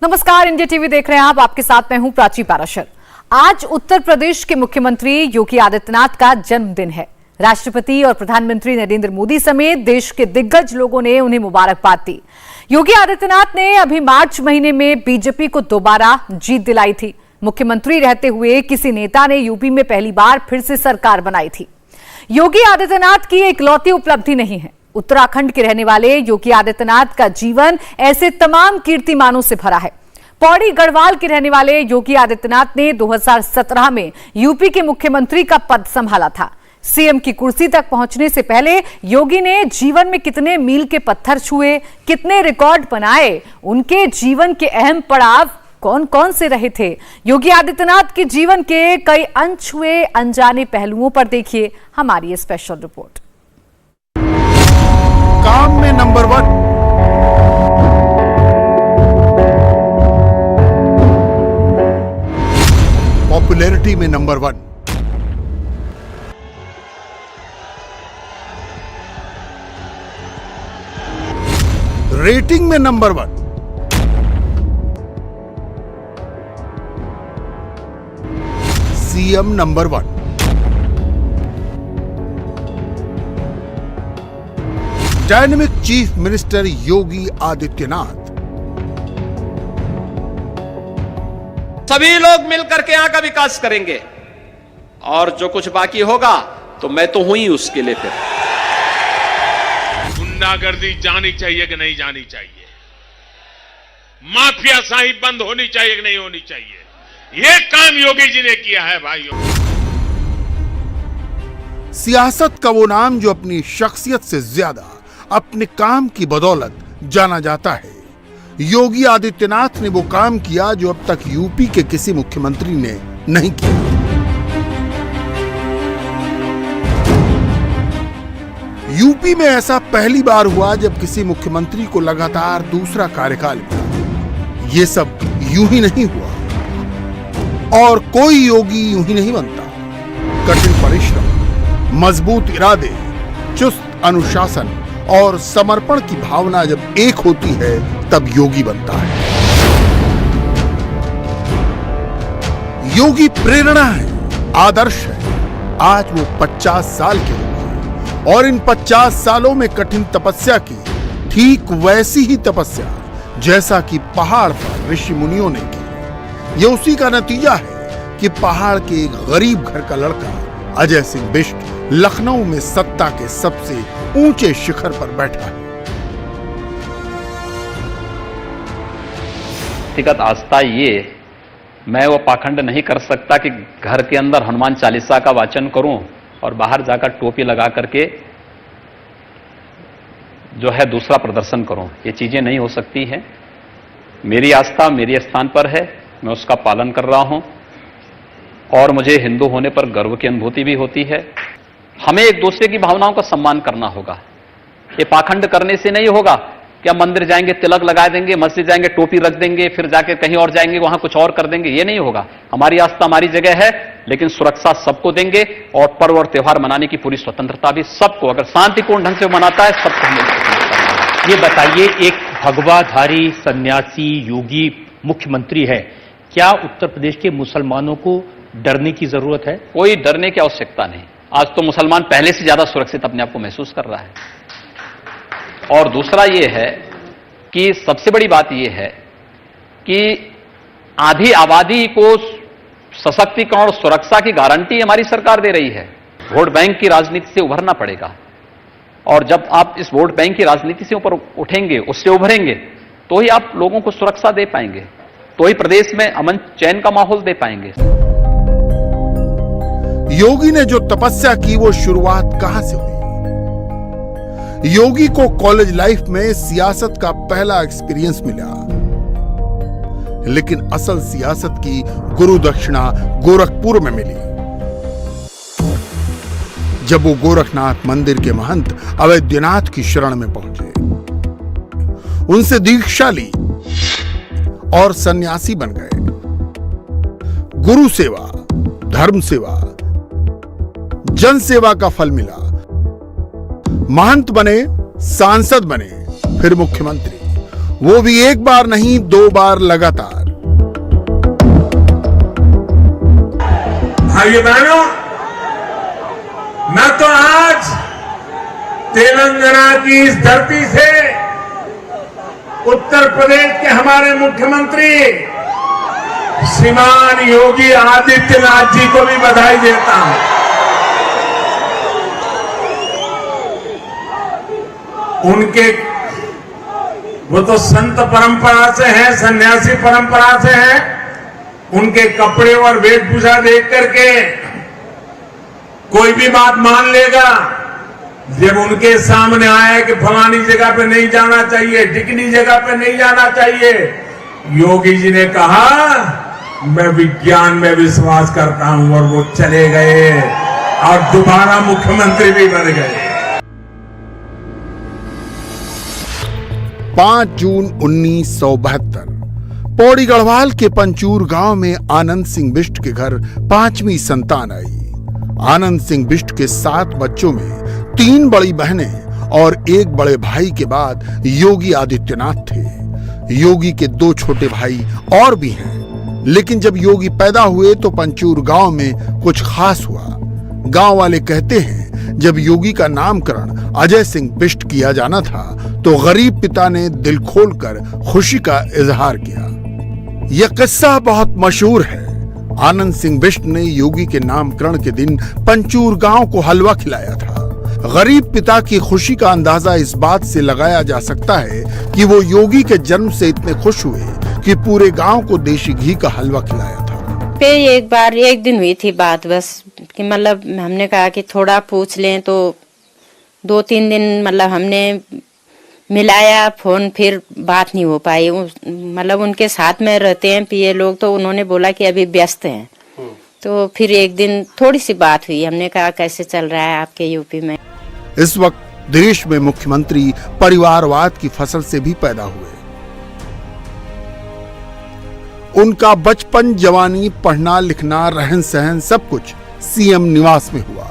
नमस्कार, India TV देख रहे हैं आप। आपके साथ मैं हूं प्राची पाराशर। आज उत्तर प्रदेश के मुख्यमंत्री योगी आदित्यनाथ का जन्मदिन है। राष्ट्रपति और प्रधानमंत्री नरेंद्र मोदी समेत देश के दिग्गज लोगों ने उन्हें मुबारकबाद दी। योगी आदित्यनाथ ने अभी मार्च महीने में बीजेपी को दोबारा जीत दिलाई थी। मुख्यमंत्री रहते हुए किसी नेता ने यूपी में पहली बार फिर से सरकार बनाई थी। योगी आदित्यनाथ की इकलौती उपलब्धि नहीं है। उत्तराखंड के रहने वाले योगी आदित्यनाथ का जीवन ऐसे तमाम कीर्तिमानों से भरा है। पौड़ी गढ़वाल के रहने वाले योगी आदित्यनाथ ने 2017 में यूपी के मुख्यमंत्री का पद संभाला था। सीएम की कुर्सी तक पहुंचने से पहले योगी ने जीवन में कितने मील के पत्थर छुए, कितने रिकॉर्ड बनाए, उनके जीवन के अहम पड़ाव कौन कौन से रहे थे। योगी आदित्यनाथ के जीवन के कई अनछुए अनजाने पहलुओं पर देखिए हमारी ये स्पेशल रिपोर्ट। काम में नंबर 1, पॉपुलैरिटी में नंबर 1, रेटिंग में number 1, CM number 1, dynamic chief minister Yogi Adityanath. सभी लोग मिलकर के यहां का विकास करेंगे और जो कुछ बाकी होगा तो मैं तो हूं ही उसके लिए। फिर गुंडागर्दी जानी चाहिए कि नहीं जानी चाहिए, माफिया शाही बंद होनी चाहिए कि नहीं होनी चाहिए, यह काम योगी जी ने किया है भाइयों। सियासत का वो नाम जो अपनी शख्सियत से ज्यादा अपने काम की बदौलत जाना जाता है। योगी आदित्यनाथ ने वो काम किया जो अब तक यूपी के किसी मुख्यमंत्री ने नहीं किया। यूपी में ऐसा पहली बार हुआ जब किसी मुख्यमंत्री को लगातार दूसरा कार्यकाल मिला। ये सब यूं ही नहीं हुआ और कोई योगी यूं ही नहीं बनता। कठिन परिश्रम, मजबूत इरादे, चुस्त अनुशासन और समर्पण की भावना जब एक होती है तब योगी बनता है। योगी प्रेरणा है, आदर्श है। आज वो 50 साल के हो गए और इन 50 सालों में कठिन तपस्या की, ठीक वैसी ही तपस्या जैसा कि पहाड़ पर ऋषि मुनियों ने की। ये उसी का नतीजा है कि पहाड़ के एक गरीब घर का लड़का अजय सिंह बिष्ट लखनऊ में सत्ता के सबसे ऊंचे शिखर पर बैठा है। व्यक्तिगत आस्था ये, मैं वो पाखंड नहीं कर सकता कि घर के अंदर हनुमान चालीसा का वाचन करूं और बाहर जाकर टोपी लगा करके जो है दूसरा प्रदर्शन करूं। ये चीजें नहीं हो सकती हैं। मेरी आस्था मेरे स्थान पर है, मैं उसका पालन कर रहा हूं और मुझे हिंदू होने पर गर्व की अनुभूति भी होती है। हमें एक दूसरे की भावनाओं का सम्मान करना होगा। ये पाखंड करने से नहीं होगा कि हम मंदिर जाएंगे तिलक लगा देंगे, मस्जिद जाएंगे टोपी रख देंगे, फिर जाके कहीं और जाएंगे वहां कुछ और कर देंगे। ये नहीं होगा। हमारी आस्था हमारी जगह है, लेकिन सुरक्षा सबको देंगे और पर्व और त्योहार मनाने की पूरी स्वतंत्रता भी सबको, अगर शांतिपूर्ण ढंग से मनाता है सबको हमें। ये बताइए, एक भगवाधारी सन्यासी योगी मुख्यमंत्री है, क्या उत्तर प्रदेश के मुसलमानों को डरने की जरूरत है? कोई डरने की आवश्यकता नहीं। आज तो मुसलमान पहले से ज्यादा सुरक्षित अपने आप को महसूस कर रहा है। और दूसरा यह है कि सबसे बड़ी बात यह है कि आधी आबादी को सशक्तिकरण और सुरक्षा की गारंटी हमारी सरकार दे रही है। वोट बैंक की राजनीति से उभरना पड़ेगा और जब आप इस वोट बैंक की राजनीति से ऊपर उठेंगे, उससे उभरेंगे, तो ही आप लोगों को सुरक्षा दे पाएंगे, तो ही प्रदेश में अमन चैन का माहौल दे पाएंगे। योगी ने जो तपस्या की वो शुरुआत कहां से हुई? योगी को कॉलेज लाइफ में सियासत का पहला एक्सपीरियंस मिला, लेकिन असल सियासत की गुरु दक्षिणा गोरखपुर में मिली। जब वो गोरखनाथ मंदिर के महंत अवैधनाथ की शरण में पहुंचे, उनसे दीक्षा ली और सन्यासी बन गए। गुरु सेवा, धर्म सेवा, जन सेवा का फल मिला। महंत बने, सांसद बने, फिर मुख्यमंत्री। वो भी एक बार नहीं 2 बार लगातार। भाइयों बहनों, मैं तो आज तेलंगाना की इस धरती से उत्तर प्रदेश के हमारे मुख्यमंत्री श्रीमान योगी आदित्यनाथ जी को भी बधाई देता हूं। उनके वो तो संत परंपरा से हैं, सन्यासी परंपरा से हैं। उनके कपड़े और वेशभूषा देख करके कोई भी बात मान लेगा। जब उनके सामने आया कि फलानी जगह पे नहीं जाना चाहिए, ढिकनी जगह पे नहीं जाना चाहिए, योगी जी ने कहा मैं विज्ञान में विश्वास करता हूं, और वो चले गए और दोबारा मुख्यमंत्री भी बन गए। 5 जून 1972 पौड़ी गढ़वाल के पंचूर गांव में आनंद सिंह बिष्ट के घर 5वीं संतान आई। आनंद सिंह बिष्ट के 7 बच्चों में 3 बड़ी बहनें और 1 बड़े भाई के बाद योगी आदित्यनाथ थे। योगी के 2 छोटे भाई और भी हैं, लेकिन जब योगी पैदा हुए तो पंचूर गांव में कुछ खास हुआ। गांव वाले कहते हैं जब योगी का नामकरण अजय सिंह बिष्ट किया जाना था तो गरीब पिता ने दिल खोलकर खुशी का इजहार किया। यह किस्सा बहुत मशहूर है। आनंद सिंह बिष्ट ने योगी के नामकरण के दिन पंचूर गांव को हलवा खिलाया था। गरीब पिता की खुशी का अंदाजा इस बात से लगाया जा सकता है कि वो योगी के जन्म से इतने खुश हुए कि पूरे गांव को देशी घी का हलवा खिलाया था। पे एक दिन हुई थी बात, बस कि मतलब हमने कहा कि थोड़ा पूछ लें, तो 2-3 दिन मतलब हमने मिलाया फोन, फिर बात नहीं हो पाई। मतलब उनके साथ में रहते हैं पीए लोग, तो उन्होंने बोला कि अभी व्यस्त हैं। तो फिर एक दिन थोड़ी सी बात हुई, हमने कहा कैसे चल रहा है आपके यूपी में। इस वक्त देश में मुख्यमंत्री परिवारवाद की फसल से भी पैदा हुए। उनका बचपन, जवानी, पढ़ना लिखना, रहन सहन सब कुछ सीएम निवास में हुआ।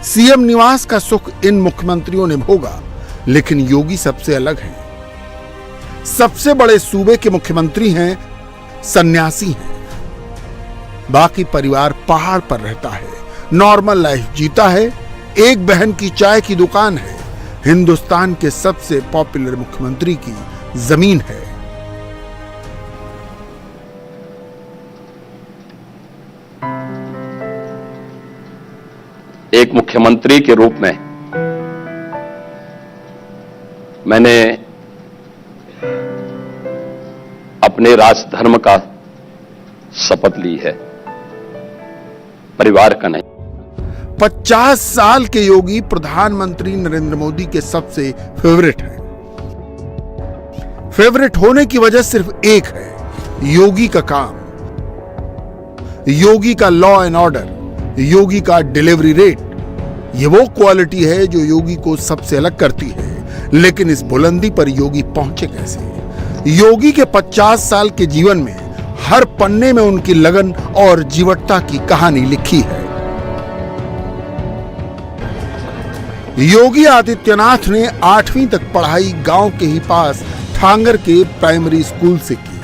सीएम निवास का सुख इन मुख्यमंत्रियों ने भोगा, लेकिन योगी सबसे अलग हैं। सबसे बड़े सूबे के मुख्यमंत्री हैं, सन्यासी हैं। बाकी परिवार पहाड़ पर रहता है, नॉर्मल लाइफ जीता है। एक बहन की चाय की दुकान है। हिंदुस्तान के सबसे पॉपुलर मुख्यमंत्री की जमीन है। एक मुख्यमंत्री के रूप में मैंने अपने राजधर्म का शपथ ली है, परिवार का नहीं। 50 साल के योगी प्रधानमंत्री नरेंद्र मोदी के सबसे फेवरेट हैं। फेवरेट होने की वजह सिर्फ एक है, योगी का काम, योगी का लॉ एंड ऑर्डर, योगी का डिलीवरी रेट। ये वो क्वालिटी है जो योगी को सबसे अलग करती है। लेकिन इस बुलंदी पर योगी पहुंचे कैसे? योगी के 50 साल के जीवन में हर पन्ने में उनकी लगन और जीवटता की कहानी लिखी है। योगी आदित्यनाथ ने 8वीं तक पढ़ाई गांव के ही पास ठांगर के प्राइमरी स्कूल से की।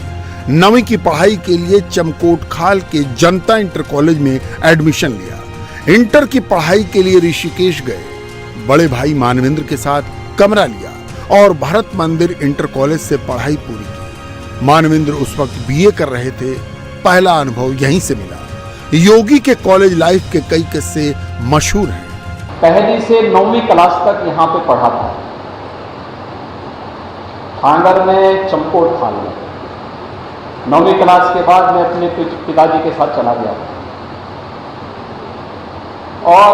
9वीं की पढ़ाई के लिए चमकोट खाल के जनता इंटर कॉलेज में एडमिशन लिया। इंटर की पढ़ाई के लिए ऋषिकेश गए। बड़े भाई मानवेंद्र के साथ कमरा लिया और भरत मंदिर इंटर कॉलेज से पढ़ाई पूरी की। मानवेंद्र उस वक्त बीए कर रहे थे। पहला अनुभव यहीं से मिला। योगी के कॉलेज लाइफ के कई किस्से मशहूर हैं। पहली से 9वीं क्लास तक यहाँ पे पढ़ा था, ठांगर में, चमकोट खाल में। 9वीं क्लास के बाद मैं अपने पिताजी के साथ चला गया और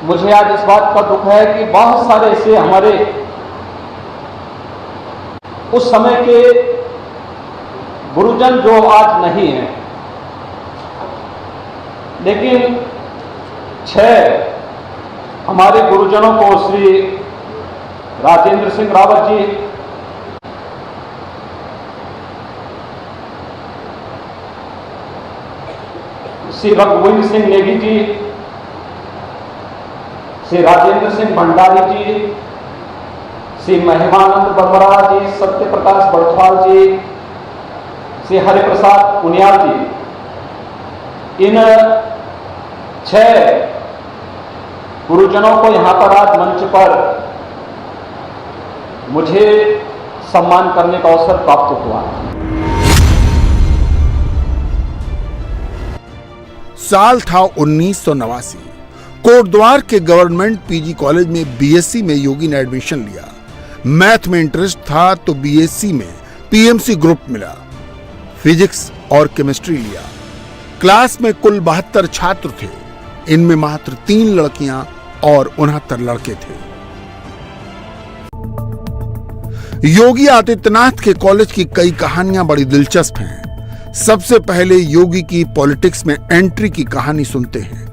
मुझे आज इस बात का दुख है कि बहुत सारे ऐसे हमारे उस समय के गुरुजन जो आज नहीं हैं, लेकिन 6 हमारे गुरुजनों को श्री राजेंद्र सिंह रावत जी, श्री रघुवीर सिंह नेगी जी, श्री राजेंद्र सिंह भंडारी जी, श्री महिमानंद बरबरा जी, सत्य प्रकाश बड़थवाल जी, श्री हरिप्रसाद उनियाल जी, इन 6 गुरुजनों को यहां पर आज मंच पर मुझे सम्मान करने का अवसर प्राप्त हुआ। साल था 1989। कोटद्वार के गवर्नमेंट पीजी कॉलेज में बीएससी में योगी ने एडमिशन लिया। मैथ में इंटरेस्ट था तो बीएससी में पीएमसी ग्रुप मिला। फिजिक्स और केमिस्ट्री लिया। क्लास में कुल 72 छात्र थे। इनमें मात्र 3 लड़कियां और 69 लड़के थे। योगी आदित्यनाथ के कॉलेज की कई कहानियां बड़ी दिलचस्प हैं। सबसे पहले योगी की पॉलिटिक्स में एंट्री की कहानी सुनते हैं,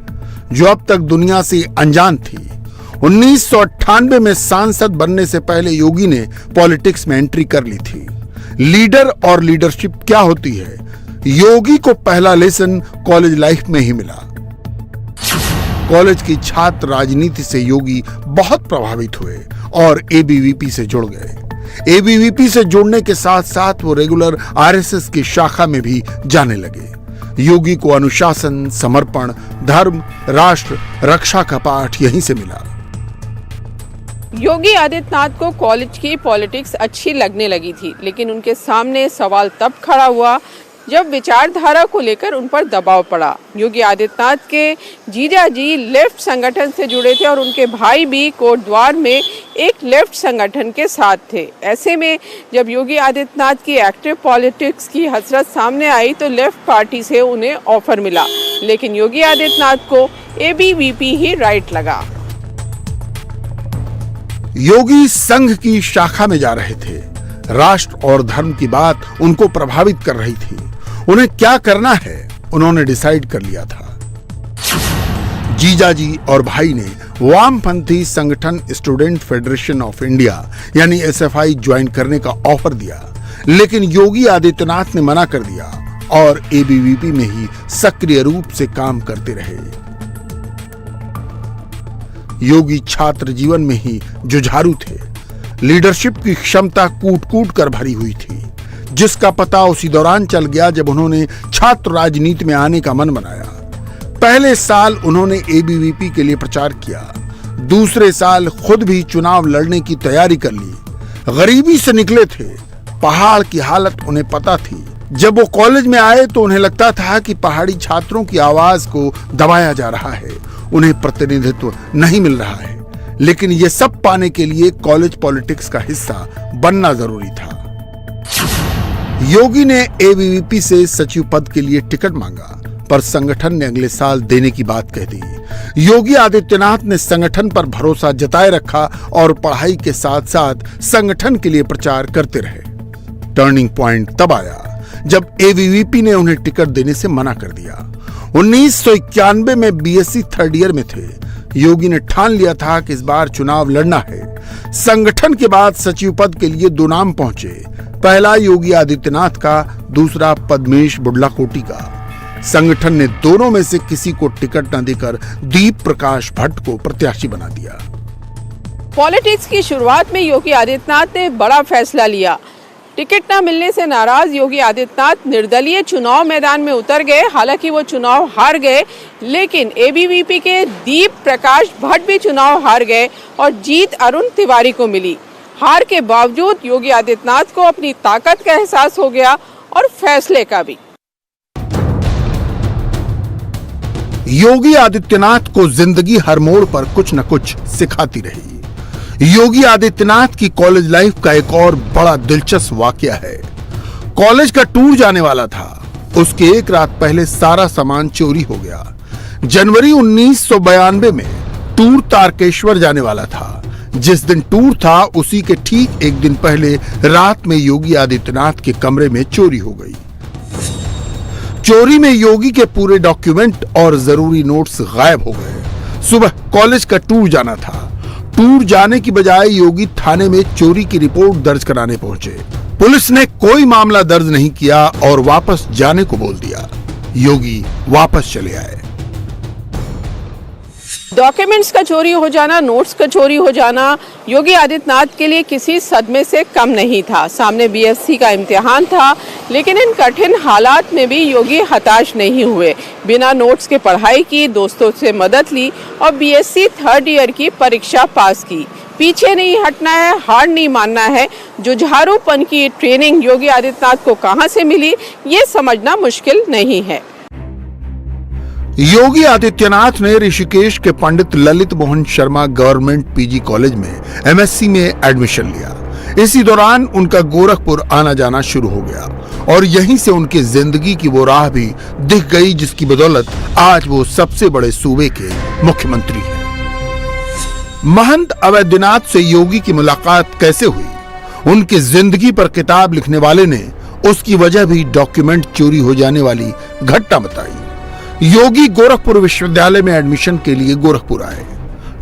जो अब तक दुनिया से अनजान थी। 1998 में सांसद बनने से पहले योगी ने पॉलिटिक्स में एंट्री कर ली थी। लीडर और लीडरशिप क्या होती है, योगी को पहला लेसन कॉलेज लाइफ में ही मिला। कॉलेज की छात्र राजनीति से योगी बहुत प्रभावित हुए और एबीवीपी से जुड़ गए। एबीवीपी से जुड़ने के साथ साथ वो रेगुलर आरएसएस की शाखा में भी जाने लगे। योगी को अनुशासन, समर्पण, धर्म, राष्ट्र रक्षा का पाठ यहीं से मिला। योगी आदित्यनाथ को कॉलेज की पॉलिटिक्स अच्छी लगने लगी थी, लेकिन उनके सामने सवाल तब खड़ा हुआ जब विचारधारा को लेकर उन पर दबाव पड़ा। योगी आदित्यनाथ के जीजा जी लेफ्ट संगठन से जुड़े थे और उनके भाई भी कोटद्वार में एक लेफ्ट संगठन के साथ थे। ऐसे में जब योगी आदित्यनाथ की एक्टिव पॉलिटिक्स की हसरत सामने आई तो लेफ्ट पार्टी से उन्हें ऑफर मिला, लेकिन योगी आदित्यनाथ को एबीवीपी ही राइट लगा। योगी संघ की शाखा में जा रहे थे। राष्ट्र और धर्म की बात उनको प्रभावित कर रही थी। उन्हें क्या करना है उन्होंने डिसाइड कर लिया था। जीजाजी और भाई ने वामपंथी संगठन स्टूडेंट फेडरेशन ऑफ इंडिया यानी एसएफआई ज्वाइन करने का ऑफर दिया, लेकिन योगी आदित्यनाथ ने मना कर दिया और एबीवीपी में ही सक्रिय रूप से काम करते रहे। योगी छात्र जीवन में ही जुझारू थे। लीडरशिप की क्षमता कूट कूट कर भरी हुई थी, जिसका पता उसी दौरान चल गया जब उन्होंने छात्र राजनीति में आने का मन बनाया। पहले साल उन्होंने एबीवीपी के लिए प्रचार किया। दूसरे साल खुद भी चुनाव लड़ने की तैयारी कर ली। गरीबी से निकले थे, पहाड़ की हालत उन्हें पता थी। जब वो कॉलेज में आए तो उन्हें लगता था कि पहाड़ी छात्रों की आवाज को दबाया जा रहा है, उन्हें प्रतिनिधित्व नहीं मिल रहा है। लेकिन ये सब पाने के लिए कॉलेज पॉलिटिक्स का हिस्सा बनना जरूरी था। योगी ने एबीवीपी से सचिव पद के लिए टिकट मांगा, पर संगठन ने अगले साल देने की बात कह दी। योगी आदित्यनाथ ने संगठन पर भरोसा जताए रखा और पढ़ाई के साथ साथ संगठन के लिए प्रचार करते रहे। टर्निंग पॉइंट तब आया जब एबीवीपी ने उन्हें टिकट देने से मना कर दिया। 1991 में बीएससी 3rd ईयर में थे। योगी ने ठान लिया था कि इस बार चुनाव लड़ना है। संगठन के बाद सचिव पद के लिए 2 नाम पहुंचे। पहला योगी आदित्यनाथ का, दूसरा पद्मेश बुडलाकोटी का। संगठन ने दोनों में से किसी को टिकट न देकर दीप प्रकाश भट्ट को प्रत्याशी बना दिया। पॉलिटिक्स की शुरुआत में योगी आदित्यनाथ ने बड़ा फैसला लिया। टिकट न मिलने से नाराज योगी आदित्यनाथ निर्दलीय चुनाव मैदान में उतर गए। हालांकि वो चुनाव हार गए, लेकिन एबीवीपी के दीप प्रकाश भट्ट भी चुनाव हार गए और जीत अरुण तिवारी को मिली। हार के बावजूद योगी आदित्यनाथ को अपनी ताकत का एहसास हो गया और फैसले का भी। योगी आदित्यनाथ को जिंदगी हर मोड़ पर कुछ न कुछ सिखाती रही। योगी आदित्यनाथ की कॉलेज लाइफ का एक और बड़ा दिलचस्प वाकया है। कॉलेज का टूर जाने वाला था। उसके एक रात पहले सारा सामान चोरी हो गया। जनवरी 1992 में टूर तारकेश्वर जाने वाला था। जिस दिन टूर था उसी के ठीक एक दिन पहले रात में योगी आदित्यनाथ के कमरे में चोरी हो गई। चोरी में योगी के पूरे डॉक्यूमेंट और जरूरी नोट्स गायब हो गए। सुबह कॉलेज का टूर जाना था। टूर जाने की बजाय योगी थाने में चोरी की रिपोर्ट दर्ज कराने पहुंचे। पुलिस ने कोई मामला दर्ज नहीं किया और वापस जाने को बोल दिया। योगी वापस चले आए। डॉक्यूमेंट्स का चोरी हो जाना, नोट्स का चोरी हो जाना योगी आदित्यनाथ के लिए किसी सदमे से कम नहीं था। सामने बीएससी का इम्तिहान था, लेकिन इन कठिन हालात में भी योगी हताश नहीं हुए। बिना नोट्स के पढ़ाई की, दोस्तों से मदद ली और बीएससी 3rd ईयर की परीक्षा पास की। पीछे नहीं हटना है, हार नहीं मानना है। जुझारूपन की ट्रेनिंग योगी आदित्यनाथ को कहां से मिली, ये समझना मुश्किल नहीं है। योगी आदित्यनाथ ने ऋषिकेश के Pandit Lalit Mohan Sharma government PG college में एमएससी में एडमिशन लिया। इसी दौरान उनका गोरखपुर आना जाना शुरू हो गया और यहीं से उनकी जिंदगी की वो राह भी दिख गई जिसकी बदौलत आज वो सबसे बड़े सूबे के मुख्यमंत्री हैं। महंत अवैधनाथ से योगी की मुलाकात कैसे हुई, उनकी जिंदगी पर किताब लिखने वाले ने उसकी वजह भी डॉक्यूमेंट चोरी हो जाने वाली घटना बताई। योगी गोरखपुर विश्वविद्यालय में एडमिशन के लिए गोरखपुर आए।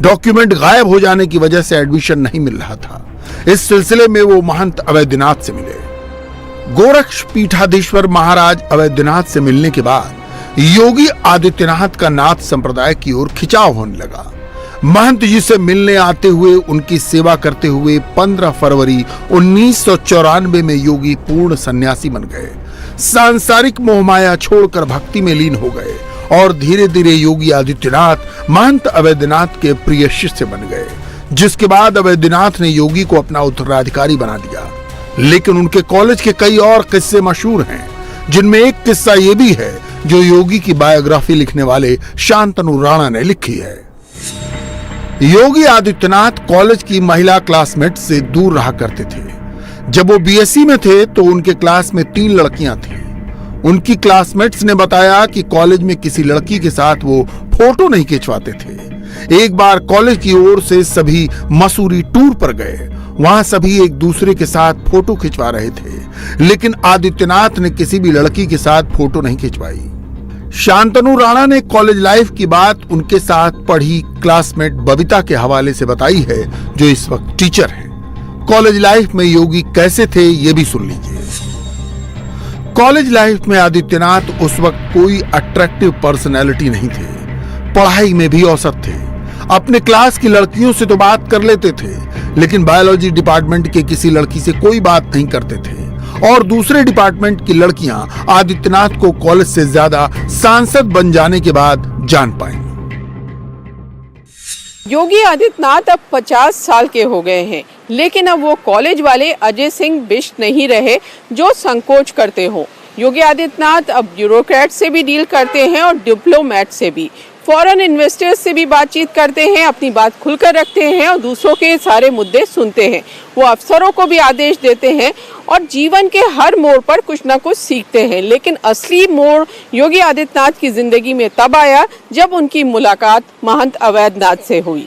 डॉक्यूमेंट गायब हो जाने की वजह से एडमिशन नहीं मिल रहा था। इस सिलसिले में वो महंत अवैधनाथ से मिले। गोरक्ष पीठाधीश्वर महाराज अवैधनाथ से मिलने के बाद योगी आदित्यनाथ का नाथ संप्रदाय की ओर खिंचाव होने लगा। महंत जी से मिलने आते हुए, उनकी सेवा करते हुए 15 फरवरी 1994 में योगी पूर्ण सन्यासी बन गए। सांसारिक मोहमाया छोड़कर भक्ति में लीन हो गए और धीरे धीरे योगी आदित्यनाथ महंत अवैधनाथ के प्रिय शिष्य बन गए, जिसके बाद अवैधनाथ ने योगी को अपना उत्तराधिकारी बना दिया। लेकिन उनके कॉलेज के कई और किस्से मशहूर हैं, जिनमें एक किस्सा ये भी है जो योगी की बायोग्राफी लिखने वाले शांतनु राणा ने लिखी है। योगी आदित्यनाथ कॉलेज की महिला क्लासमेट से दूर रहा करते थे। जब वो बीएससी में थे तो उनके क्लास में 3 लड़कियां थीं। उनकी क्लासमेट्स ने बताया कि कॉलेज में किसी लड़की के साथ वो फोटो नहीं खिंचवाते थे। एक बार कॉलेज की ओर से सभी मसूरी टूर पर गए। वहां सभी एक दूसरे के साथ फोटो खिंचवा रहे थे, लेकिन आदित्यनाथ ने किसी भी लड़की के साथ फोटो नहीं खिंचवाई। शांतनु राणा ने कॉलेज लाइफ की बात उनके साथ पढ़ी क्लासमेट बबीता के हवाले से बताई है, जो इस वक्त टीचर है। कॉलेज लाइफ में योगी कैसे थे ये भी सुन लीजिए। कॉलेज लाइफ में आदित्यनाथ उस वक्त कोई अट्रैक्टिव पर्सनैलिटी नहीं थे। पढ़ाई में भी औसत थे। अपने क्लास की लड़कियों से तो बात कर लेते थे, लेकिन बायोलॉजी डिपार्टमेंट के किसी लड़की से कोई बात नहीं करते थे। और दूसरे डिपार्टमेंट की लड़कियां आदित्यनाथ को कॉलेज से ज्यादा सांसद बन जाने के बाद जान पाई। योगी आदित्यनाथ अब 50 साल के हो गए हैं, लेकिन अब वो कॉलेज वाले अजय सिंह बिष्ट नहीं रहे जो संकोच करते हो। योगी आदित्यनाथ अब ब्यूरोक्रेट से भी डील करते हैं और डिप्लोमेट से भी, फॉरेन इन्वेस्टर्स से भी बातचीत करते हैं, अपनी बात खुलकर रखते हैं और दूसरों के सारे मुद्दे सुनते हैं। वो अफसरों को भी आदेश देते हैं और जीवन के हर मोड़ पर कुछ ना कुछ सीखते हैं। लेकिन असली मोड़ योगी आदित्यनाथ की जिंदगी में तब आया जब उनकी मुलाकात महंत अवैधनाथ से हुई।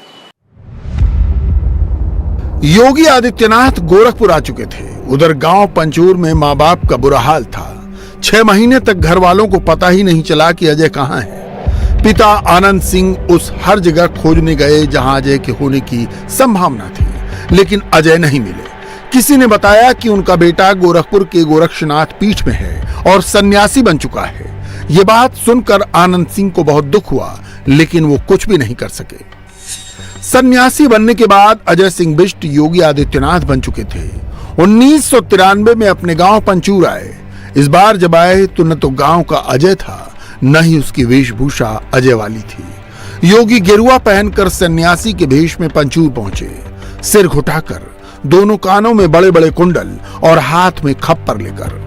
योगी आदित्यनाथ गोरखपुर आ चुके थे। उधर गांव पंचूर में माँ बाप का बुरा हाल था। 6 महीने तक घर वालों को पता ही नहीं चला कि अजय कहाँ है। पिता आनंद सिंह उस हर जगह खोजने गए जहां अजय के होने की संभावना थी, लेकिन अजय नहीं मिले। किसी ने बताया कि उनका बेटा गोरखपुर के गोरक्षनाथ पीठ में है और सन्यासी बन चुका है। ये बात सुनकर आनंद सिंह को बहुत दुख हुआ, लेकिन वो कुछ भी नहीं कर सके। सन्यासी बनने के बाद अजय सिंह बिष्ट योगी आदित्यनाथ बन चुके थे। 1993 में अपने गांव पंचूर आए। इस बार जब आए तो न तो गांव का अजय था, न ही उसकी वेशभूषा अजय वाली थी। योगी गेरुआ पहनकर सन्यासी के भेष में पंचूर पहुंचे। सिर घुटाकर, दोनों कानों में बड़े बड़े कुंडल और हाथ में खप्पर लेकर।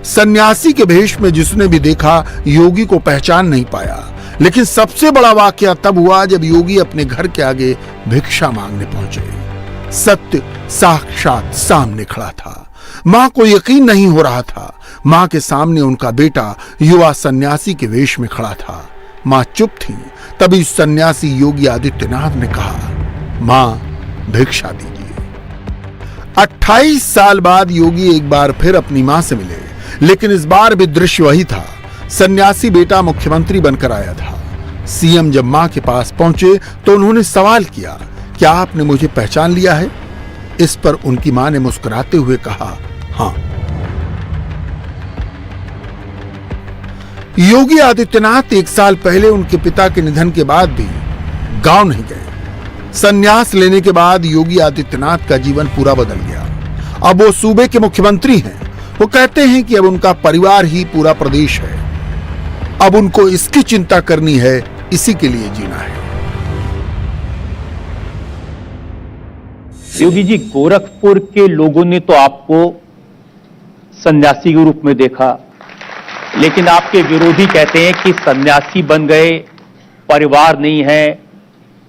सन्यासी के भेष में जिसने भी देखा योगी को पहचान नहीं पाया। लेकिन सबसे बड़ा वाकया तब हुआ जब योगी अपने घर के आगे भिक्षा मांगने पहुंचे। सत्य साक्षात सामने खड़ा था। मां को यकीन नहीं हो रहा था। मां के सामने उनका बेटा युवा सन्यासी के वेश में खड़ा था। मां चुप थी। तभी सन्यासी योगी आदित्यनाथ ने कहा, मां भिक्षा दीजिए। 28 साल बाद योगी एक बार फिर अपनी मां से मिले, लेकिन इस बार भी दृश्य वही था। सन्यासी बेटा मुख्यमंत्री बनकर आया था। सीएम जब मां के पास पहुंचे तो उन्होंने सवाल किया, क्या आपने मुझे पहचान लिया है? इस पर उनकी मां ने मुस्कुराते हुए कहा, हां। योगी आदित्यनाथ 1 साल पहले उनके पिता के निधन के बाद भी गांव नहीं गए। संन्यास लेने के बाद योगी आदित्यनाथ का जीवन पूरा बदल गया। अब वो सूबे के मुख्यमंत्री हैं। वो कहते हैं कि अब उनका परिवार ही पूरा प्रदेश है। अब उनको इसकी चिंता करनी है, इसी के लिए जीना है। योगी जी, गोरखपुर के लोगों ने तो आपको सन्यासी के रूप में देखा, लेकिन आपके विरोधी कहते हैं कि सन्यासी बन गए, परिवार नहीं है।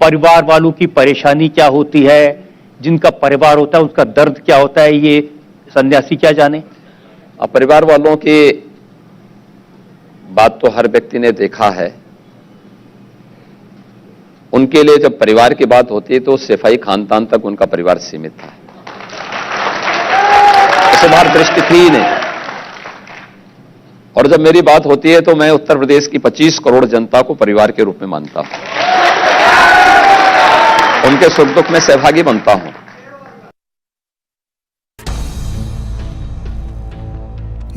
परिवार वालों की परेशानी क्या होती है, जिनका परिवार होता है उसका दर्द क्या होता है, ये सन्यासी क्या जाने। अब परिवार वालों की बात तो हर व्यक्ति ने देखा है। उनके लिए जब परिवार की बात होती है तो सिपाही खानदान तक उनका परिवार सीमित था, उससे बाहर दृष्टि थी ही नहीं। और जब मेरी बात होती है तो मैं उत्तर प्रदेश की 25 करोड़ जनता को परिवार के रूप में मानता हूं, उनके सुख दुख में सहभागी बनता हूं।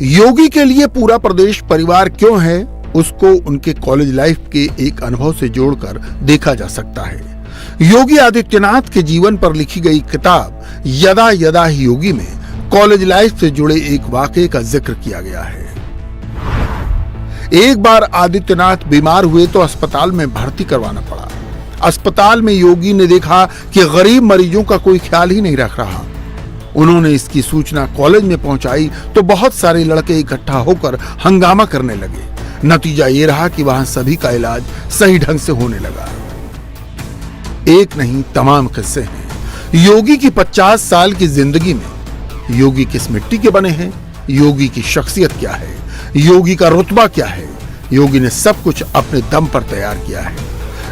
योगी के लिए पूरा प्रदेश परिवार क्यों है, उसको उनके कॉलेज लाइफ के एक अनुभव से जोड़कर देखा जा सकता है। योगी आदित्यनाथ के जीवन पर लिखी गई किताब यदा यदा ही योगी में कॉलेज लाइफ से जुड़े एक वाकये का जिक्र किया गया है। एक बार आदित्यनाथ बीमार हुए तो अस्पताल में भर्ती करवाना पड़ा। अस्पताल में योगी ने देखा कि गरीब मरीजों का कोई ख्याल ही नहीं रख रहा। उन्होंने इसकी सूचना कॉलेज में पहुंचाई तो बहुत सारे लड़के इकट्ठा होकर हंगामा करने लगे। नतीजा ये रहा कि वहां सभी का इलाज सही ढंग से होने लगा। एक नहीं, तमाम किस्से हैं। योगी की 50 साल की जिंदगी में योगी किस मिट्टी के बने हैं, योगी की शख्सियत क्या है, योगी का रुतबा क्या है, योगी ने सब कुछ अपने दम पर तैयार किया है।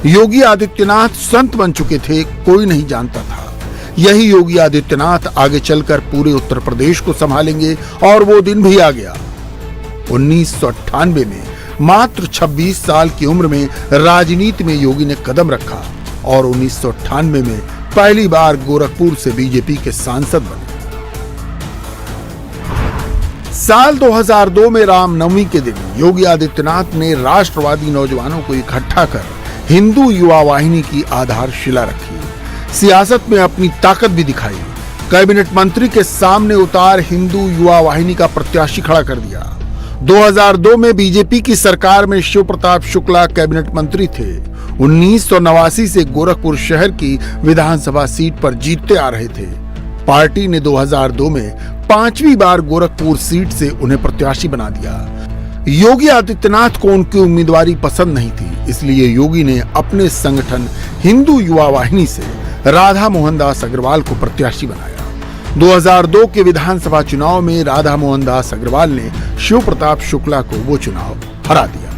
योगी आदित्यनाथ संत बन चुके थे, कोई नहीं जानता था। यही योगी आदित्यनाथ आगे चलकर पूरे उत्तर प्रदेश को संभालेंगे और वो दिन भी आ गया। 1998 में मात्र 26 साल की उम्र में राजनीति में योगी ने कदम रखा और 1998 में पहली बार गोरखपुर से बीजेपी के सांसद बने। साल 2002 में रामनवमी के दिन योगी आदित्यनाथ ने राष्ट्रवादी नौजवानों को इकट्ठा कर हिंदू युवा वाहिनी की आधारशिला रखी। सियासत में अपनी ताकत भी दिखाई। कैबिनेट मंत्री के सामने उतार हिंदू युवा वाहिनी का प्रत्याशी खड़ा कर दिया। 2002 में बीजेपी की सरकार में शिव प्रताप शुक्ला कैबिनेट मंत्री थे। 1989 से गोरखपुर शहर की विधानसभा सीट पर जीतते आ रहे थे। पार्टी ने 2002 में 5वीं बार गोरखपुर सीट से उन्हें प्रत्याशी बना दिया। योगी आदित्यनाथ को उनकी उम्मीदवारी पसंद नहीं थी, इसलिए योगी ने अपने संगठन हिंदू युवा वाहिनी से राधा मोहन दास अग्रवाल को प्रत्याशी बनाया। 2002 के विधानसभा चुनाव में राधा मोहन दास अग्रवाल ने शिव प्रताप शुक्ला को वो चुनाव हरा दिया।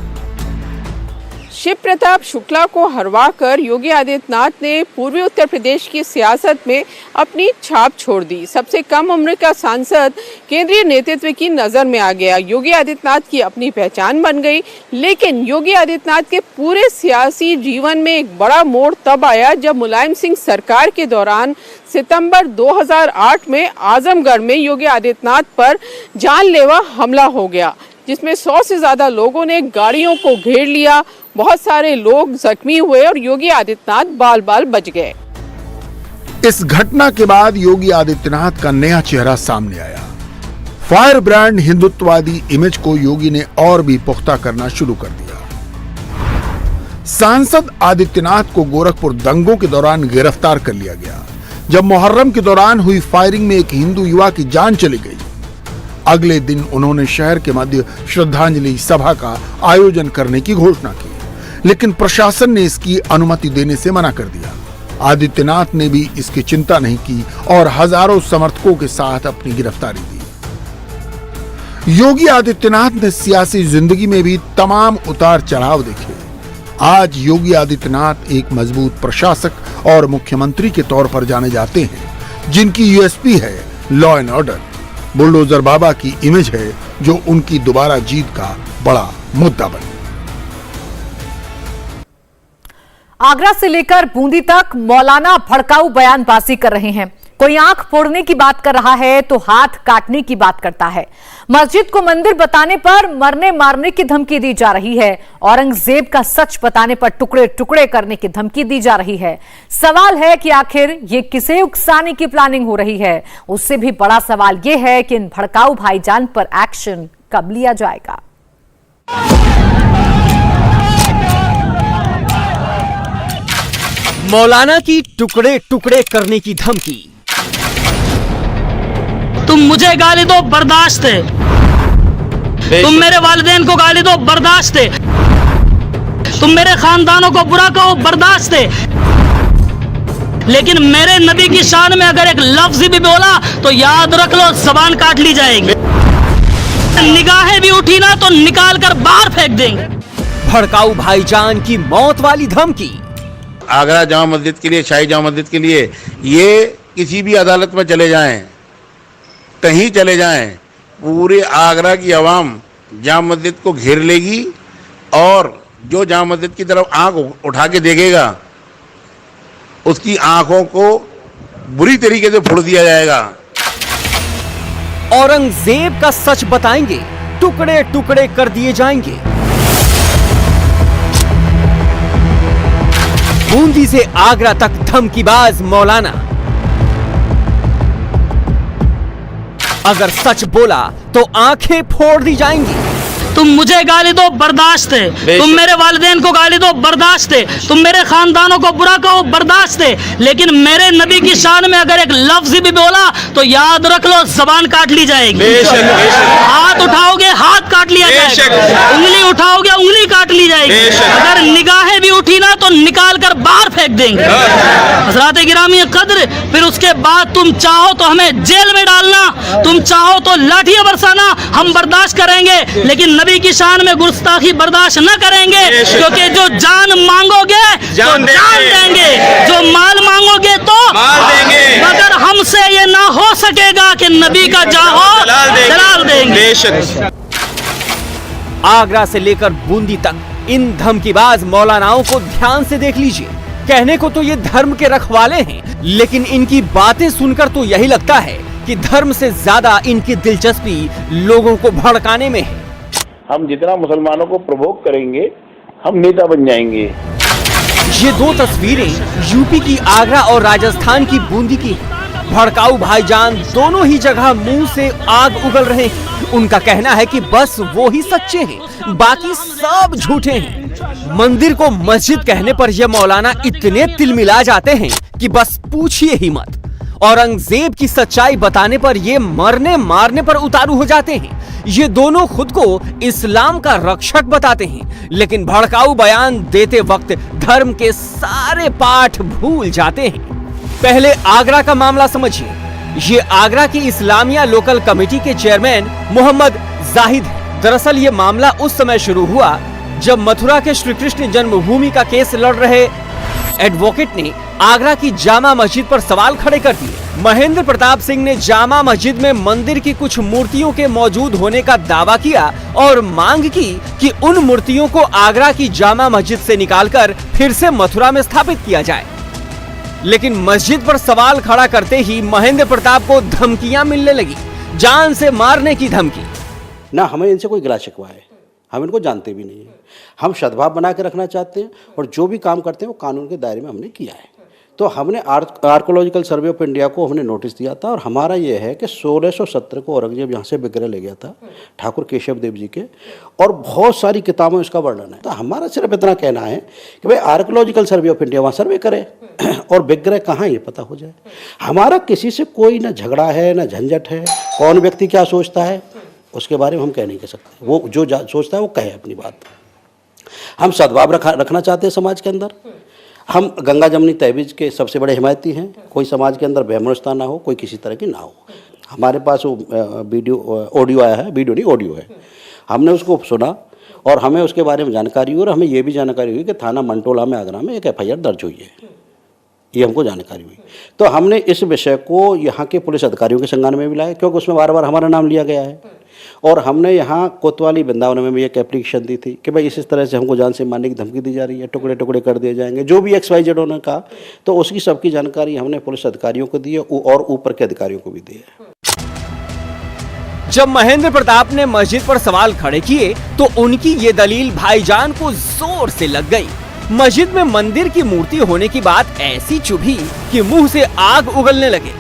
शिव प्रताप शुक्ला को हरवाकर योगी आदित्यनाथ ने पूर्वी उत्तर प्रदेश की सियासत में अपनी छाप छोड़ दी। सबसे कम उम्र का सांसद केंद्रीय नेतृत्व की नजर में आ गया। योगी आदित्यनाथ की अपनी पहचान बन गई। लेकिन योगी आदित्यनाथ के पूरे सियासी जीवन में एक बड़ा मोड़ तब आया जब मुलायम सिंह सरकार के दौरान सितंबर 2008 में आजमगढ़ में योगी आदित्यनाथ पर जानलेवा हमला हो गया, जिसमें 100 से ज्यादा लोगों ने गाड़ियों को घेर लिया। बहुत सारे लोग जख्मी हुए और योगी आदित्यनाथ बाल बाल बच गए। इस घटना के बाद योगी आदित्यनाथ का नया चेहरा सामने आया। फायर ब्रांड हिंदुत्ववादी इमेज को योगी ने और भी पुख्ता करना शुरू कर दिया। सांसद आदित्यनाथ को गोरखपुर दंगों के दौरान गिरफ्तार कर लिया गया। जब मुहर्रम के दौरान हुई फायरिंग में एक हिंदू युवा की जान चली गई, अगले दिन उन्होंने शहर के मध्य श्रद्धांजलि सभा का आयोजन करने की घोषणा की, लेकिन प्रशासन ने इसकी अनुमति देने से मना कर दिया। आदित्यनाथ ने भी इसकी चिंता नहीं की और हजारों समर्थकों के साथ अपनी गिरफ्तारी दी। योगी आदित्यनाथ ने सियासी जिंदगी में भी तमाम उतार चढ़ाव देखे। आज योगी आदित्यनाथ एक मजबूत प्रशासक और मुख्यमंत्री के तौर पर जाने जाते हैं, जिनकी यूएसपी है लॉ एंड ऑर्डर। बुलडोजर बाबा की इमेज है जो उनकी दोबारा जीत का बड़ा मुद्दा बनी। आगरा से लेकर बूंदी तक मौलाना भड़काऊ बयानबाजी कर रहे हैं। कोई आंख फोड़ने की बात कर रहा है तो हाथ काटने की बात करता है। मस्जिद को मंदिर बताने पर मरने मारने की धमकी दी जा रही है। औरंगजेब का सच बताने पर टुकड़े टुकड़े करने की धमकी दी जा रही है। सवाल है कि आखिर ये किसे उकसाने की प्लानिंग हो रही है। उससे भी बड़ा सवाल यह है कि इन भड़काऊ भाईजान पर एक्शन कब लिया जाएगा। मौलाना की टुकड़े टुकड़े करने की धमकी। तुम मुझे गाली दो, बर्दाश्त है। तुम मेरे वालिदैन को गाली दो, बर्दाश्त है। तुम मेरे खानदानों को बुरा कहो, बर्दाश्त है। लेकिन मेरे नबी की शान में अगर एक लफ्ज भी बोला तो याद रख लो, जबान काट ली जाएगी। निगाहें भी उठी ना तो निकाल कर बाहर फेंक देंगे। भड़काऊ भाईजान की मौत वाली धमकी। आगरा जामा मस्जिद के लिए, शाही जामा मस्जिद के लिए, ये किसी भी अदालत में चले जाएं, कहीं चले जाएं, पूरे आगरा की आवाम जामा मस्जिद को घेर लेगी और जो जामा मस्जिद की तरफ आंख उठा के देखेगा उसकी आंखों को बुरी तरीके से फोड़ दिया जाएगा। औरंगजेब का सच बताएंगे, टुकड़े टुकड़े कर दिए जाएंगे। बूंदी से आगरा तक धमकीबाज मौलाना। अगर सच बोला तो आंखें फोड़ दी जाएंगी। तुम मुझे गाली दो, बर्दाश्त है। तुम मेरे वालिदैन को गाली दो, बर्दाश्त है। तुम मेरे खानदानों को बुरा कहो, बर्दाश्त है। लेकिन मेरे नबी की शान में अगर एक लफ्ज भी बोला तो याद रख लो, जबान काट ली जाएगी। हाथ उठाओगे, हाथ काट लिया जाएगा। उंगली उठाओगे, उंगली काट ली जाएगी। अगर निगाहें भी उठी ना तो निकाल कर बाहर फेंक देंगे। हज़रात गिरामी कद्र, फिर उसके बाद तुम चाहो तो हमें जेल में डालना, तुम चाहो तो लाठियां बरसाना, हम बर्दाश्त करेंगे। लेकिन नबी की शान में गुस्ताखी बर्दाश्त न करेंगे, क्योंकि जो जान मांगोगे तो जान देंगे, जो माल मांगोगे तो माल देंगे। मगर हमसे ये ना हो सकेगा कि नबी का जाहो जलाल देंगे। आगरा से लेकर बूंदी तक इन धमकीबाज मौलानाओं को ध्यान से देख लीजिए। कहने को तो ये धर्म के रखवाले हैं, लेकिन इनकी बातें सुनकर तो यही लगता है कि धर्म से ज्यादा इनकी दिलचस्पी लोगों को भड़काने में है। हम जितना मुसलमानों को प्रवोक करेंगे, हम नेता बन जाएंगे। ये दो तस्वीरें यूपी की आगरा और राजस्थान की बूंदी की। भड़काऊ भाईजान दोनों ही जगह मुंह से आग उगल रहे हैं। उनका कहना है कि बस वो ही सच्चे हैं, बाकी सब झूठे हैं। मंदिर को मस्जिद कहने पर यह मौलाना इतने तिलमिला जाते हैं कि बस पूछिए ही मत। औरंगजेब की सच्चाई बताने पर ये मरने मारने पर उतारू हो जाते हैं। ये दोनों खुद को इस्लाम का रक्षक बताते हैं, लेकिन भड़काऊ बयान देते वक्त धर्म के सारे पाठ भूल जाते हैं। पहले आगरा का मामला समझिए। ये आगरा की इस्लामिया लोकल कमेटी के चेयरमैन मोहम्मद जाहिद है। दरअसल ये मामला उस समय शुरू हुआ जब मथुरा के श्री कृष्ण जन्मभूमि का केस लड़ रहे एडवोकेट ने आगरा की जामा मस्जिद पर सवाल खड़े कर दिए। महेंद्र प्रताप सिंह ने जामा मस्जिद में मंदिर की कुछ मूर्तियों के मौजूद होने का दावा किया और मांग की कि उन मूर्तियों को आगरा की जामा मस्जिद से निकालकर फिर से मथुरा में स्थापित किया जाए। लेकिन मस्जिद पर सवाल खड़ा करते ही महेंद्र प्रताप को धमकियां मिलने लगी, जान से मारने की धमकी। ना हमें इनसे कोई गिला शिकवा है, हम इनको जानते भी नहीं है। हम सद्भाव बना के रखना चाहते हैं और जो भी काम करते हैं वो कानून के दायरे में हमने किया है। तो हमने आर्कोलॉजिकल सर्वे ऑफ इंडिया को हमने नोटिस दिया था और हमारा ये है कि 1617 को औरंगजेब यहाँ से विग्रह ले गया था ठाकुर केशव देव जी के, और बहुत सारी किताबों में इसका वर्णन है। तो हमारा सिर्फ इतना कहना है कि भाई आर्कोलॉजिकल सर्वे ऑफ इंडिया वहाँ सर्वे करे और विग्रह कहाँ ये पता हो जाए। हमारा किसी से कोई ना झगड़ा है ना झंझट है। कौन व्यक्ति क्या सोचता है उसके बारे में हम कह नहीं कह सकते। वो जो सोचता है वो कहे अपनी बात। हम सद्भाव रखना चाहते हैं समाज के अंदर। हम गंगा जमनी तहवीज़ के सबसे बड़े हिमायती हैं। कोई समाज के अंदर वैमनस्यता ना हो, कोई किसी तरह की ना हो। हमारे पास वो ऑडियो आया है, वीडियो नहीं ऑडियो है। हमने उसको सुना और हमें उसके बारे में जानकारी हुई और हमें ये भी जानकारी हुई कि थाना मंटोला में आगरा में एक FIR दर्ज हुई है। ये हमको जानकारी हुई। तो हमने इस विषय को यहाँ के पुलिस अधिकारियों के संज्ञान में भी लाया, क्योंकि उसमें बार बार हमारा नाम लिया गया है। और हमने यहाँ कोतवाली वृंदावन में भी एक एप्लीकेशन दी थी कि भाई इस तरह से हमको जान से मारने की धमकी दी जा रही है, टुकड़े टुकड़े कर दिए जाएंगे, जो भी XYZ उन्होंने कहा। तो उसकी सबकी जानकारी हमने पुलिस अधिकारियों को दी है और ऊपर के अधिकारियों को भी दी है। जब महेंद्र प्रताप ने मस्जिद पर सवाल खड़े किए तो उनकी ये दलील भाईजान को जोर से लग गई। मस्जिद में मंदिर की मूर्ति होने की बात ऐसी चुभी कि मुंह से आग उगलने लगे,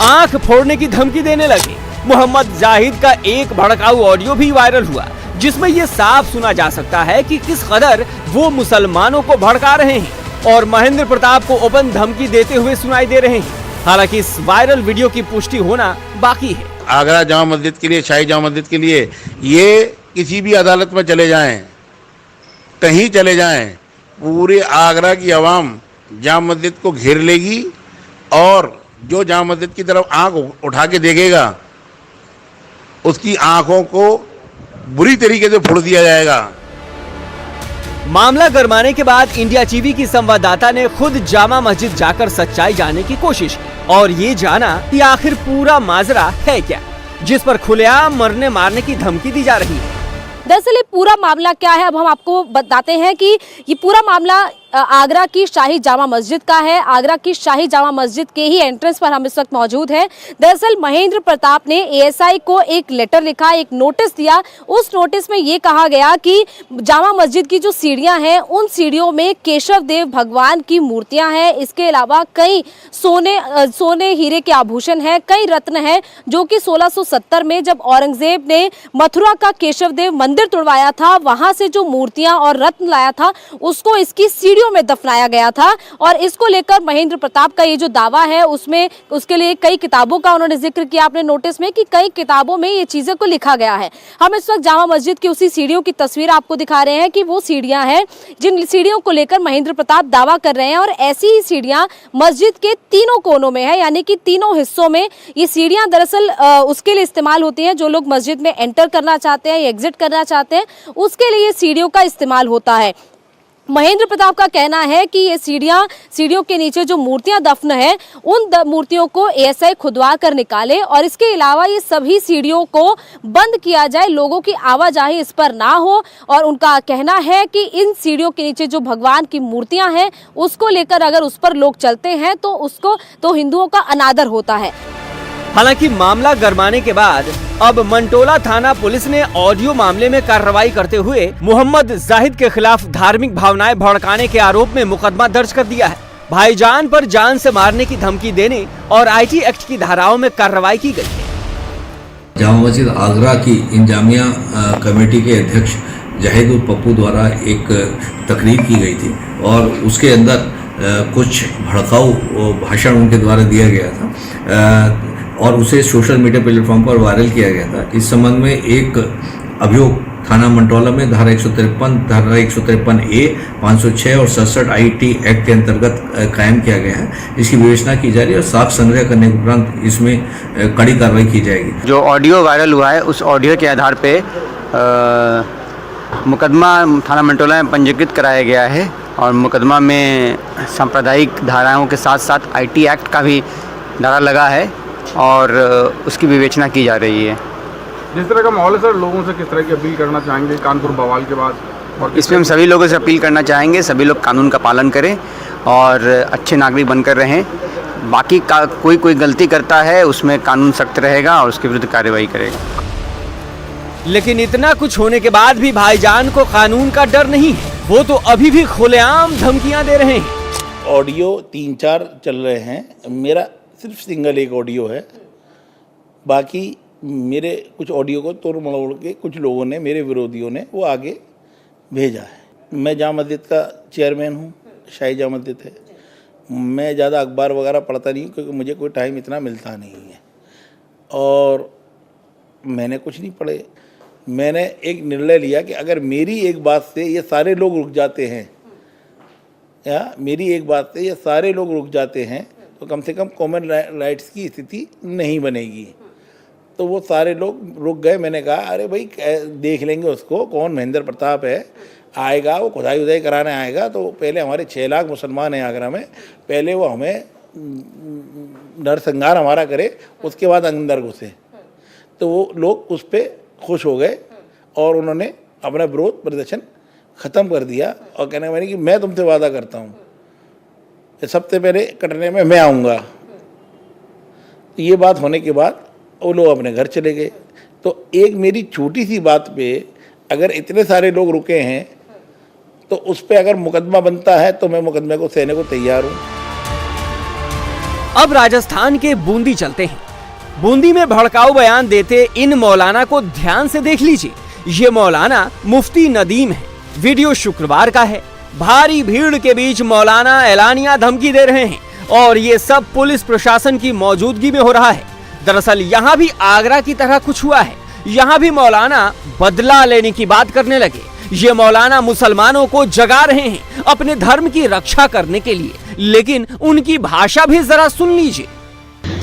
आंख फोड़ने की धमकी देने लगे। मोहम्मद जाहिद का एक भड़काऊ ऑडियो भी वायरल हुआ, जिसमें ये साफ सुना जा सकता है कि किस कदर वो मुसलमानों को भड़का रहे हैं और महेंद्र प्रताप को ओपन धमकी देते हुए सुनाई दे रहे हैं। हालांकि इस वायरल वीडियो की पुष्टि होना बाकी है। आगरा जामा मस्जिद के लिए, शाही जामा मस्जिद के लिए, ये किसी भी अदालत में चले जाएं, कहीं चले जाएं, पूरे आगरा की आवाम जामा मस्जिद को घेर लेगी और जो जामा मस्जिद की तरफ आंख उठा के देखेगा उसकी आंखों को बुरी तरीके से फोड़ दिया जाएगा। मामला गरमाने के बाद इंडिया टीवी की संवाददाता ने खुद जामा मस्जिद जाकर सच्चाई जानने की कोशिश की और ये जाना कि आखिर पूरा माजरा है क्या, जिस पर खुलेआम मरने मारने की धमकी दी जा रही है। दरअसल ये पूरा मामला क्या है, अब हम आपको बताते हैं कि ये पूरा मामला आगरा की शाही जामा मस्जिद का है। आगरा की शाही जामा मस्जिद के ही एंट्रेंस पर हम इस वक्त मौजूद हैं। दरअसल महेंद्र प्रताप ने ASI को एक लेटर लिखा, एक नोटिस दिया। उस नोटिस में ये कहा गया कि जामा मस्जिद की जो सीढ़ियां हैं उन सीढ़ियों में केशव देव भगवान की मूर्तियां हैं। इसके अलावा कई सोने हीरे के आभूषण हैं, कई रत्न हैं, जो कि 1670 में जब औरंगजेब ने मथुरा का केशव देव मंदिर तुड़वाया था, वहां से जो मूर्तियां और रत्न लाया था उसको इसकी सीढ़ियों में दफनाया गया था। और इसको लेकर महेंद्र प्रताप का ये जो दावा है उसमें उसके लिए कई किताबों का उन्होंने जिक्र किया अपने नोटिस में कि कई किताबों में ये चीजें को लिखा गया है। हम इस वक्त जामा मस्जिद की उसी सीढ़ियों की तस्वीर आपको दिखा रहे हैं कि वो सीढ़ियां हैं जिन सीढ़ियों को लेकर महेंद्र प्रताप दावा कर रहे हैं। और ऐसी ही सीढ़ियां मस्जिद के तीनों कोनों में है, यानी कि तीनों हिस्सों में ये सीढ़ियां दरअसल उसके लिए इस्तेमाल होती हैं जो लोग मस्जिद में एंटर करना चाहते हैं या एग्जिट करना चाहते हैं, उसके लिए सीढ़ियों का इस्तेमाल होता है। महेंद्र प्रताप का कहना है कि ये सीढ़ियों के नीचे जो मूर्तियां दफन है उन मूर्तियों को ASI खुदवा कर निकाले और इसके अलावा ये सभी सीढ़ियों को बंद किया जाए, लोगों की आवाजाही इस पर ना हो। और उनका कहना है कि इन सीढ़ियों के नीचे जो भगवान की मूर्तियां हैं उसको लेकर अगर उस पर लोग चलते हैं तो हिंदुओं का अनादर होता है। हालांकि मामला गरमाने के बाद अब मंटोला थाना पुलिस ने ऑडियो मामले में कार्रवाई करते हुए मोहम्मद जाहिद के खिलाफ धार्मिक भावनाएं भड़काने के आरोप में मुकदमा दर्ज कर दिया है। भाईजान पर जान से मारने की धमकी देने और IT एक्ट की धाराओं में कार्रवाई की गई है। जामा मस्जिद आगरा की इंजामिया कमेटी के अध्यक्ष जाहिद उल पप्पू द्वारा एक तकरीर की गई थी और उसके अंदर कुछ भड़काऊ भाषण उनके द्वारा दिया गया था और उसे सोशल मीडिया प्लेटफॉर्म पर वायरल किया गया था। इस संबंध में एक अभियोग थाना मंटोला में धारा 153A, 506 और 67 IT एक्ट के अंतर्गत कायम किया गया है। इसकी विवेचना की जा रही है और साक्ष्य संग्रह करने के उपरांत इसमें कड़ी कार्रवाई की जाएगी। जो ऑडियो वायरल हुआ है उस ऑडियो के आधार पे मुकदमा थाना मंटोला में पंजीकृत कराया गया है और मुकदमा में सांप्रदायिक धाराओं के साथ साथ IT एक्ट का भी धारा लगा है और उसकी विवेचना की जा रही है। जिस तरह का माहौल है सर, लोगों से किस तरह की अपील करना चाहेंगे कानपुर बवाल के बाद? और इसमें हम सभी लोगों से अपील करना चाहेंगे सभी लोग कानून का पालन करें और अच्छे नागरिक बनकर रहें। बाकी का कोई गलती करता है उसमें कानून सख्त रहेगा और उसके विरुद्ध कार्रवाई करेगा। लेकिन इतना कुछ होने के बाद भी भाईजान को कानून का डर नहीं है, वो तो अभी भी खुलेआम धमकियां दे रहे हैं। ऑडियो 3-4 चल रहे हैं, मेरा सिर्फ सिंगल एक ऑडियो है। बाकी मेरे कुछ ऑडियो को तोड़ मरोड़ के कुछ लोगों ने, मेरे विरोधियों ने वो आगे भेजा है। मैं जामा मस्जिद का चेयरमैन हूँ, शाही जामा मस्जिद है। मैं ज़्यादा अखबार वगैरह पढ़ता नहीं हूँ क्योंकि मुझे कोई टाइम इतना मिलता नहीं है और मैंने कुछ नहीं पढ़े। मैंने एक निर्णय लिया कि अगर मेरी एक बात से ये सारे लोग रुक जाते हैं या मेरी एक बात से ये सारे लोग रुक जाते हैं तो कम से कम कॉमन राइट्स की स्थिति नहीं बनेगी। तो वो सारे लोग रुक गए। मैंने कहा अरे भाई देख लेंगे उसको, कौन महेंद्र प्रताप है, आएगा, वो खुदाई उदाई कराने आएगा, तो पहले हमारे 6 लाख मुसलमान हैं आगरा में, पहले वो हमें नरसंहार हमारा करे, उसके बाद अंदर घुसे। तो वो लोग उस पर खुश हो गए और उन्होंने अपना विरोध प्रदर्शन ख़त्म कर दिया और कहने मैंने कि मैं तुमसे वादा करता हूँ सबसे पहले कटने में मैं आऊँगा। तो ये बात होने के बाद वो लोग अपने घर चले गए। तो एक मेरी छोटी सी बात पे अगर इतने सारे लोग रुके हैं तो उस पर अगर मुकदमा बनता है तो मैं मुकदमे को सहने को तैयार हूँ। अब राजस्थान के बूंदी चलते हैं। बूंदी में भड़काऊ बयान देते इन मौलाना को ध्यान से देख लीजिए। ये मौलाना मुफ्ती नदीम है। वीडियो शुक्रवार का है। भारी भीड़ के बीच मौलाना एलानिया धमकी दे रहे हैं और ये सब पुलिस प्रशासन की मौजूदगी में हो रहा है। दरअसल यहाँ भी आगरा की तरह कुछ हुआ है। यहाँ भी मौलाना बदला लेने की बात करने लगे। ये मौलाना मुसलमानों को जगा रहे हैं अपने धर्म की रक्षा करने के लिए, लेकिन उनकी भाषा भी जरा सुन लीजिए।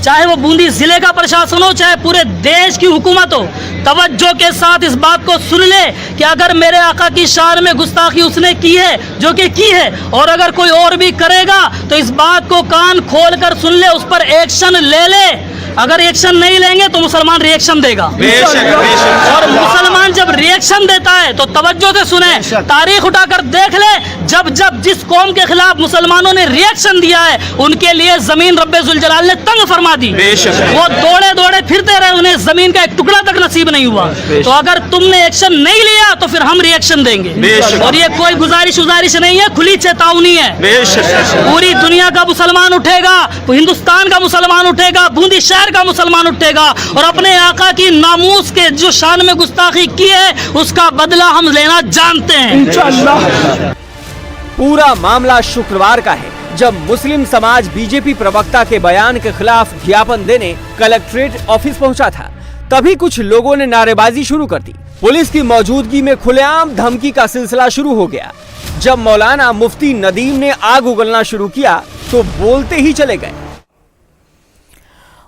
चाहे वो बूंदी जिले का प्रशासन हो, चाहे पूरे देश की हुकूमत हो, तवज्जो के साथ इस बात को सुन ले कि अगर मेरे आका की शान में गुस्ताखी उसने की है, जो कि की है, और अगर कोई और भी करेगा तो इस बात को कान खोल कर सुन ले, उस पर एक्शन ले ले। अगर एक्शन नहीं लेंगे तो मुसलमान रिएक्शन देगा। और मुसलमान जब रिएक्शन देता है तो तवज्जो से सुने, तारीख उठाकर देख ले, जब जब जिस कौम के खिलाफ मुसलमानों ने रिएक्शन दिया है उनके लिए जमीन रब्बे जुल जलाल ने तंग फरमा दी। वो दौड़े दौड़े फिरते रहे, उन्हें जमीन का एक टुकड़ा तक नसीब नहीं हुआ। तो अगर तुमने एक्शन नहीं लिया तो फिर हम रिएक्शन देंगे। और ये कोई गुजारिश नहीं है, खुली चेतावनी है। पूरी दुनिया का मुसलमान उठेगा, हिंदुस्तान का मुसलमान उठेगा, बूंदी शहर का मुसलमान उठेगा और अपने आका की नामूस के जो शान में गुस्ताखी की है उसका बदला हम लेना जानते हैं इंशाअल्लाह। पूरा मामला शुक्रवार का है, जब मुस्लिम समाज बीजेपी प्रवक्ता के बयान के खिलाफ ज्ञापन देने कलेक्ट्रेट ऑफिस पहुंचा था। तभी कुछ लोगों ने नारेबाजी शुरू कर दी। पुलिस की मौजूदगी में खुलेआम धमकी का सिलसिला शुरू हो गया। जब मौलाना मुफ्ती नदीम ने आग उगलना शुरू किया तो बोलते ही चले गए।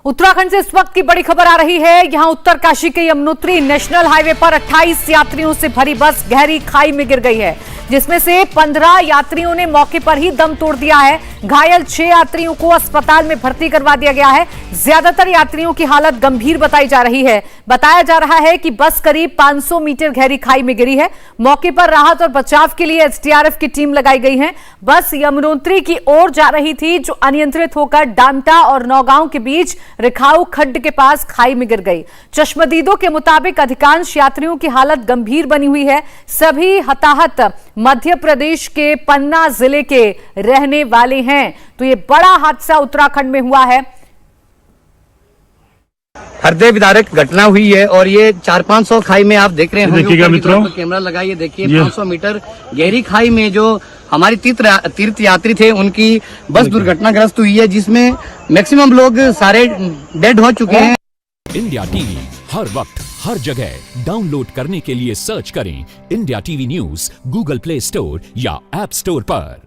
उत्तराखंड से इस वक्त की बड़ी खबर आ रही है। यहां उत्तरकाशी के यमुनोत्री नेशनल हाईवे पर 28 यात्रियों से भरी बस गहरी खाई में गिर गई है, जिसमें से 15 यात्रियों ने मौके पर ही दम तोड़ दिया है। घायल 6 यात्रियों को अस्पताल में भर्ती करवा दिया गया है। ज्यादातर यात्रियों की हालत गंभीर बताई जा रही है। बताया जा रहा है कि बस करीब 500 मीटर गहरी खाई में गिरी है। मौके पर राहत और बचाव के लिए एसडीआरएफ की टीम लगाई गई है। बस यमुनोत्री की ओर जा रही थी, जो अनियंत्रित होकर डांटा और नौगांव के बीच रिखाऊ खड्ड के पास खाई में गिर गई। चश्मदीदों के मुताबिक अधिकांश यात्रियों की हालत गंभीर बनी हुई है। सभी हताहत मध्य प्रदेश के पन्ना जिले के रहने वाले हैं। तो ये बड़ा हादसा उत्तराखंड में हुआ है। हृदय विदारक घटना हुई है और ये 400-500 खाई में आप देख रहे हैं। मित्रों कैमरा लगाइए, देखिए 500 मीटर गहरी खाई में जो हमारी तीर्थ यात्री थे उनकी बस दुर्घटनाग्रस्त हुई है, जिसमें मैक्सिमम लोग सारे डेड हो चुके हैं। इंडिया टीवी हर वक्त हर जगह डाउनलोड करने के लिए सर्च करें India TV news Google play store या ऐप स्टोर पर।